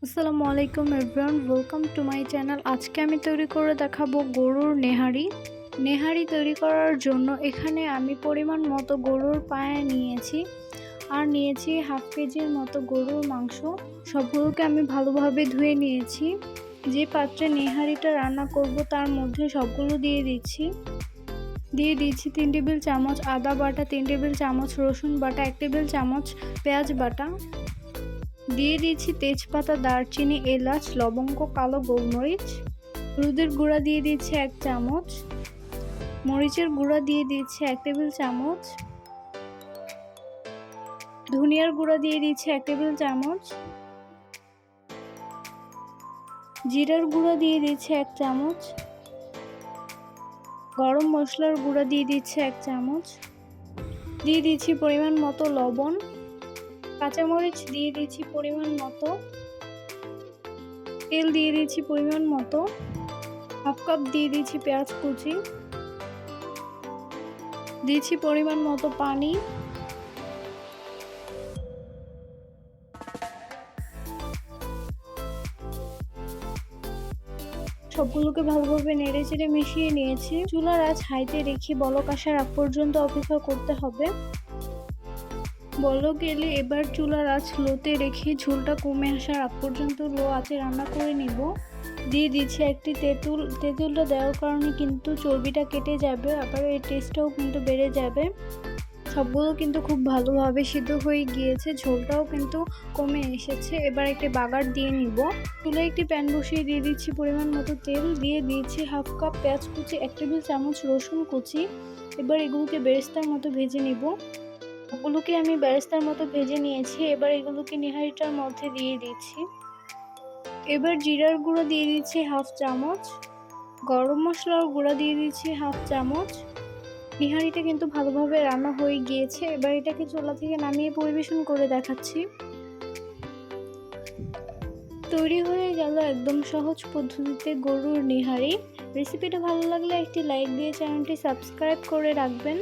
আসসালামু আলাইকুম everyone, welcome to my channel. আজকে আমি তৈরি করে দেখাবো গরুর নেহারি। নেহারি তৈরি করার জন্য এখানে আমি পরিমাণ মতো গরুর পায়া নিয়েছি আর নিয়েছি হাফ কেজির মতো গরুর মাংস। সবগুলোকে আমি ভালোভাবে ধুয়ে নিয়েছি। যে পাত্রে নেহারিটা রান্না করব তার মধ্যে সবগুলো দিয়ে দিচ্ছি 3 টেবিল চামচ আদা বাটা, 3 টেবিল চামচ রসুন বাটা, 1 টেবিল চামচ পেঁয়াজ বাটা, দিয়ে দিচ্ছি তেজপাতা, দারচিনি, এলাচ, লবঙ্গ, কালো গোলমরিচ। হলুদের গুঁড়া দিয়ে দিচ্ছি 1 চামচ, মরিচের গুঁড়া দিয়ে দিচ্ছি 1 টেবিল চামচ, ধনিয়ার গুঁড়া দিয়ে দিচ্ছি 1 টেবিল চামচ, জিরার গুঁড়া দিয়ে দিচ্ছি 1 চামচ, গরম মশলার গুঁড়া দিয়ে দিচ্ছি 1 চামচ, দিয়ে দিচ্ছি পরিমাণ মতো লবণ, কাঁচামরিচ দিয়ে দিচ্ছি পরিমাণ মতো, তেল দিয়ে দিচ্ছি পরিমাণ মতো, হাফ কাপ দিয়ে দিচ্ছি পেঁয়াজ কুচি, দিচ্ছি পরিমাণ মতো পানি। সবগুলোকে ভালোভাবে নেড়েচেড়ে মিশিয়ে নিয়েছি। চুলার আঁচ হাইতে রেখে বলক আসার আগ পর্যন্ত অপেক্ষা করতে হবে। বলক এলে এবার চুলার আঁচ লোতে রেখে ঝোলটা কমে আসার আগ পর্যন্ত লো আঁচে রান্না করে নিব। দিয়ে দিচ্ছি একটি তেঁতুল। তেঁতুলটা দেওয়ার কারণে কিন্তু চর্বিটা কেটে যাবে, আবার এর টেস্টটাও কিন্তু বেড়ে যাবে। সবগুলো কিন্তু খুব ভালোভাবে সিদ্ধ হয়ে গিয়েছে, ঝোলটাও কিন্তু কমে এসেছে। এবার একটি বাগার দিয়ে নিব। চুলায় একটি প্যান বসিয়ে দিয়ে দিচ্ছি পরিমাণ মতো তেল, দিয়ে দিয়েছি হাফ কাপ পেঁয়াজ কুচি, 1 টেবিল চামচ রসুন কুচি। এবার এগুলোকে বেরেস্তার মতো ভেজে নিব। সবগুলোকে আমি বেরেস্তার মতো ভেজে নিয়েছি। এবার এগুলোকে নেহারিটার মধ্যে দিয়ে দিচ্ছি। এবার জিরার গুঁড়ো দিয়ে দিচ্ছি হাফ চামচ, গরম মশলার গুঁড়া দিয়ে দিচ্ছি হাফ চামচ। নেহারিটা কিন্তু ভালোভাবে রান্না হয়ে গিয়েছে। এবার এটাকে চুলা থেকে নামিয়ে পরিবেশন করে দেখাচ্ছি। তৈরি হয়ে গেল একদম সহজ পদ্ধতিতে গরুর নেহারি। রেসিপিটা ভালো লাগলে একটি লাইক দিয়ে চ্যানেলটি সাবস্ক্রাইব করে রাখবেন।